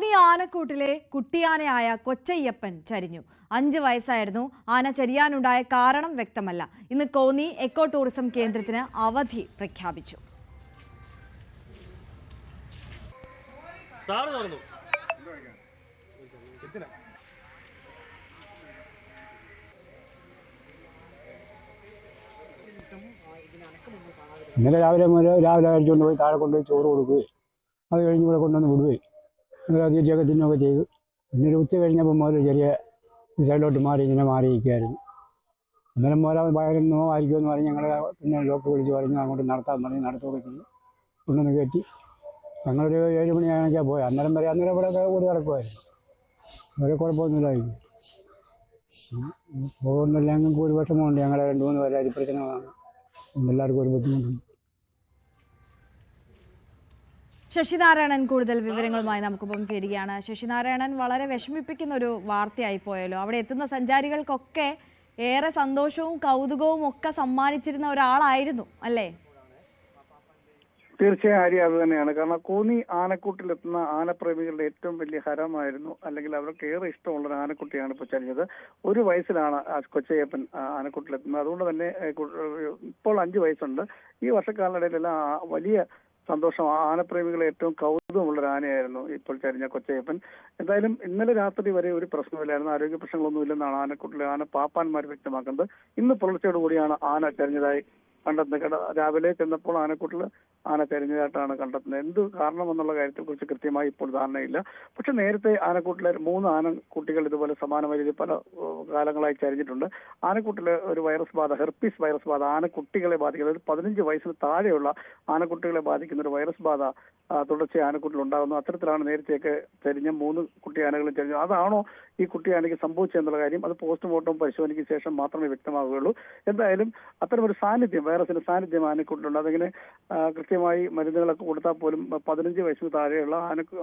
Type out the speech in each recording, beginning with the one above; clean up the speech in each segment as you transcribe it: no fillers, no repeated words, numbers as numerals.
കോന്നി ആനക്കൂട്ടിലെ കുട്ടിയാനയായ കൊച്ചയ്യപ്പൻ ചരിഞ്ഞു. 5 വയസ്സായിരുന്നു. ആന ചരിയാനുണ്ടായ കാരണം വ്യക്തമല്ല. ഇന്ന് കോന്നി എക്കോ ടൂറിസം കേന്ദ്രത്തിന് അവധി പ്രഖ്യാപിച്ചു. ഇന്നലെ രാവിലെ കഴിച്ചുകൊണ്ട് പോയി താഴെ കൊണ്ടുപോയി ചോറ് കൊടുക്കുകയും അത് കഴിഞ്ഞ് ഇവിടെ കൊണ്ടുവന്ന് വിടുകയും തീറ്റയൊക്കെ തിന്നുകയൊക്കെ ചെയ്തു. പിന്നെ ഒരു ഉച്ച കഴിഞ്ഞപ്പോൾ മുതൽ ചെറിയ സൈഡിലോട്ട് ഇങ്ങനെ മാറിയിരിക്കുകയായിരുന്നു. അന്നേരം മുതൽ ഭയങ്കര നോവായിരിക്കുമെന്ന് പറഞ്ഞ് ഞങ്ങൾ പിന്നെ ഡോക്ടർ വിളിച്ച് പറഞ്ഞു അങ്ങോട്ട് നടത്താൻ പറഞ്ഞ് നടത്തുകയൊക്കെ ചെയ്തു. കൊണ്ടുവന്ന് കയറ്റി ഞങ്ങളൊരു 7 മണിയാണെങ്കിൽ പോയി. അന്നേരം ഇവിടെ ഓടി നടക്കുമായിരുന്നു. വേറെ കുഴപ്പമൊന്നുമില്ലായിരുന്നു. പോകുന്നില്ല. ഞങ്ങൾക്ക് ഒരു വിഷമമുണ്ട്. ഞങ്ങളെ 2-3 പേരെ അരിപ്രശ്നമാണ്. എല്ലാവർക്കും ഒരു ബുദ്ധിമുട്ടുണ്ട്. ശശിനാരായണൻ കൂടുതൽ വിവരങ്ങളുമായി നമുക്കൊപ്പം ചേരുകയാണ്. ശശിനാരായണൻ, വളരെ വിഷമിപ്പിക്കുന്ന ഒരു വാർത്തയായി പോയല്ലോ. അവിടെ എത്തുന്ന സഞ്ചാരികൾക്കൊക്കെ ഏറെ സന്തോഷവും കൗതുകവും ഒക്കെ സമ്മാനിച്ചിരുന്ന ഒരാളായിരുന്നു അല്ലേ? തീർച്ചയായും ആര്യ, അത് തന്നെയാണ്. കാരണം കോന്നി ആനക്കൂട്ടിലെത്തുന്ന ആനപ്രേമികളുടെ ഏറ്റവും വലിയ ഹരമായിരുന്നു, അല്ലെങ്കിൽ അവർക്ക് ഏറെ ഇഷ്ടമുള്ള ഒരു ആനക്കുട്ടിയാണ് ഇപ്പോൾ ചരിഞ്ഞത്. 1 വയസ്സിലാണ് കൊച്ചയ്യപ്പൻ ആനക്കൂട്ടിലെത്തുന്നത്. അതുകൊണ്ട് തന്നെ ഇപ്പോൾ 5 വയസ്സുണ്ട്. ഈ വർഷക്കാലത്തിലെല്ലാം വലിയ സന്തോഷം, ആനപ്രേമികളെ ഏറ്റവും കൗതുകമുള്ള ഒരു ആനയായിരുന്നു ഇപ്പോൾ ചരിഞ്ഞ കൊച്ചയ്യപ്പൻ. എന്തായാലും ഇന്നലെ രാത്രി വരെ ഒരു പ്രശ്നമില്ലായിരുന്നു, ആരോഗ്യ പ്രശ്നങ്ങളൊന്നും ഇല്ലെന്നാണ് ആനക്കൂട്ടിലെ ആന പാപ്പാന്മാർ വ്യക്തമാക്കുന്നത്. ഇന്ന് പുലർച്ചയോടുകൂടിയാണ് ആന ചരിഞ്ഞതായി കണ്ടെത്തുന്നത്. രാവിലെ ചെന്നപ്പോൾ ആനക്കൂട്ടിൽ ആന ചരിഞ്ഞതായിട്ടാണ് കണ്ടെത്തുന്നത്. എന്ത് കാരണമെന്നുള്ള കാര്യത്തെക്കുറിച്ച് കൃത്യമായി ഇപ്പോൾ ധാരണയില്ല. പക്ഷെ നേരത്തെ ആനക്കൂട്ടിലെ 3 ആനക്കുട്ടികൾ ഇതുപോലെ സമാനമായ രീതിയിൽ പല കാലങ്ങളായി ചരിഞ്ഞിട്ടുണ്ട്. ആനക്കൂട്ടിലെ ഒരു വൈറസ് ബാധ, ഹെർപ്പീസ് വൈറസ് ബാധ ആനക്കുട്ടികളെ ബാധിക്കുന്നത്, 15 വയസ്സിന് താഴെയുള്ള ആനക്കുട്ടികളെ ബാധിക്കുന്ന ഒരു വൈറസ് ബാധ തുടർച്ചയായി ആനക്കൂട്ടിൽ ഉണ്ടാകുന്നു. അത്തരത്തിലാണ് നേരത്തെയൊക്കെ ചരിഞ്ഞ 3 കുട്ടി ആനകളും ചരിഞ്ഞു. അതാണോ ഈ കുട്ടി ആനയ്ക്ക് സംഭവിച്ചതെന്നുള്ള കാര്യം അത് പോസ്റ്റ്മോർട്ടം പരിശോധനയ്ക്ക് ശേഷം മാത്രമേ വ്യക്തമാവുകയുള്ളൂ. എന്തായാലും അത്തരമൊരു സാന്നിധ്യം, വൈറസിന്റെ സാന്നിധ്യം ആനക്കൂട്ടിലുണ്ട്. അതിങ്ങനെ കൃത്യമായി മരുന്നുകളൊക്കെ കൊടുത്താൽ പോലും 15 വയസ്സിന് താഴെയുള്ള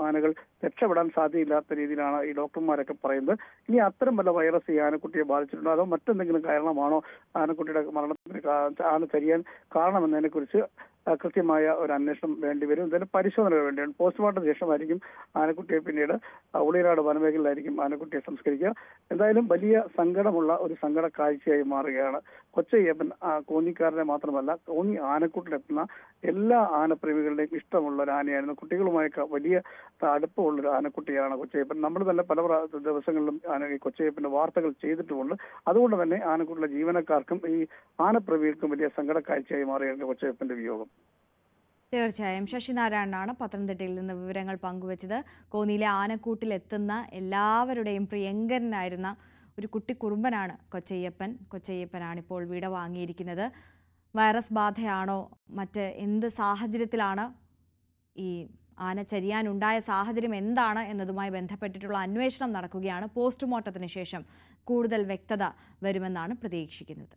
ആനകൾ രക്ഷപ്പെടാൻ സാധ്യതയില്ലാത്ത രീതിയിലാണ് ഈ ഡോക്ടർമാരൊക്കെ പറയുന്നത്. ഇനി അത്തരം വല്ല വൈറസ് ഈ ആനക്കുട്ടിയെ ബാധിച്ചിട്ടുണ്ടോ, അതോ മറ്റെന്തെങ്കിലും കാരണമാണോ ആനക്കുട്ടിയുടെ മരണത്തിന് ആന ചരിയാൻ കാരണമെന്നതിനെ കുറിച്ച് കൃത്യമായ ഒരു അന്വേഷണം വേണ്ടിവരും. എന്തായാലും പരിശോധനകൾ വേണ്ടിയാണ്. പോസ്റ്റ്മോർട്ടത്തിന് ശേഷമായിരിക്കും ആനക്കുട്ടിയെ പിന്നീട് ഉളിയനാട് വനമേഖലയിലായിരിക്കും ആനക്കുട്ടിയെ സംസ്കരിക്കുക. എന്തായാലും വലിയ സങ്കടമുള്ള ഒരു സങ്കട കാഴ്ചയായി മാറുകയാണ്. കൊച്ചയ്യപ്പൻ കോന്നിക്കാരനെ മാത്രമല്ല, കോന്നി ആനക്കൂട്ടിലെത്തുന്ന എല്ലാ ആനപ്രേമികളുടെയും ഇഷ്ടമുള്ള ഒരു ആനയായിരുന്നു. കുട്ടികളുമായൊക്കെ വലിയ അടുപ്പമുള്ളൊരു ആനക്കുട്ടിയാണ് കൊച്ചയ്യപ്പൻ. നമ്മൾ തന്നെ പല ദിവസങ്ങളിലും ഈ കൊച്ചയ്യപ്പന്റെ വാർത്തകൾ ചെയ്തിട്ടുമുണ്ട്. അതുകൊണ്ട് തന്നെ ആനക്കൂട്ടിലെ ജീവനക്കാർക്കും ഈ ആനപ്രേമികൾക്കും വലിയ സങ്കട കാഴ്ചയായി മാറുകയാണ് കൊച്ചയ്യപ്പന്റെ വിയോഗം. തീർച്ചയായും. ശശിനാരായണനാണ് പത്തനംതിട്ടയിൽ നിന്ന് വിവരങ്ങൾ പങ്കുവച്ചത്. കോന്നിയിലെ ആനക്കൂട്ടിലെത്തുന്ന എല്ലാവരുടെയും പ്രിയങ്കരനായിരുന്ന ഒരു കുട്ടിക്കുറുമ്പനാണ് കൊച്ചയ്യപ്പൻ. കൊച്ചയ്യപ്പനാണിപ്പോൾ വിട വാങ്ങിയിരിക്കുന്നത്. വൈറസ് ബാധയാണോ, മറ്റ് എന്ത് സാഹചര്യത്തിലാണ് ഈ ആന ചരിയാനുണ്ടായ സാഹചര്യം എന്താണ് എന്നതുമായി ബന്ധപ്പെട്ടിട്ടുള്ള അന്വേഷണം നടക്കുകയാണ്. പോസ്റ്റ്മോർട്ടത്തിന് ശേഷം കൂടുതൽ വ്യക്തത വരുമെന്നാണ് പ്രതീക്ഷിക്കുന്നത്.